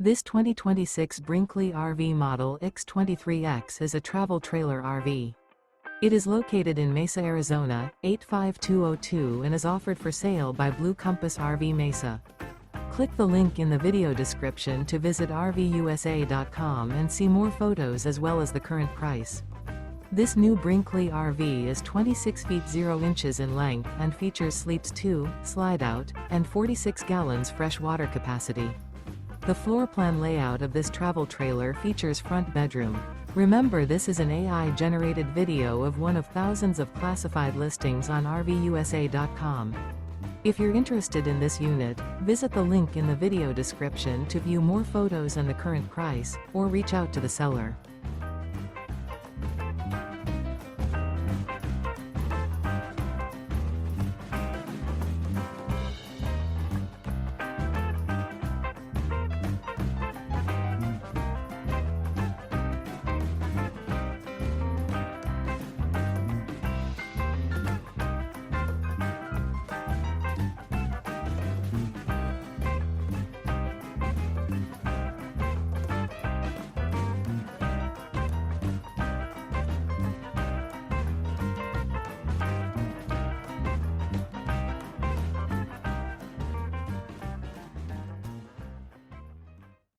This 2026 Brinkley RV Model Ix 23X is a travel trailer RV. It is located in Mesa, Arizona, 85202 and is offered for sale by Blue Compass RV Mesa. Click the link in the video description to visit RVUSA.com and see more photos as well as the current price. This new Brinkley RV is 26 feet 0 inches in length and features sleeps 2, Slideout, and 46 gallons fresh water capacity. The floor plan layout of this travel trailer features front bedroom. Remember, this is an AI-generated video of one of thousands of classified listings on RVUSA.com. If you're interested in this unit, visit the link in the video description to view more photos and the current price, or reach out to the seller.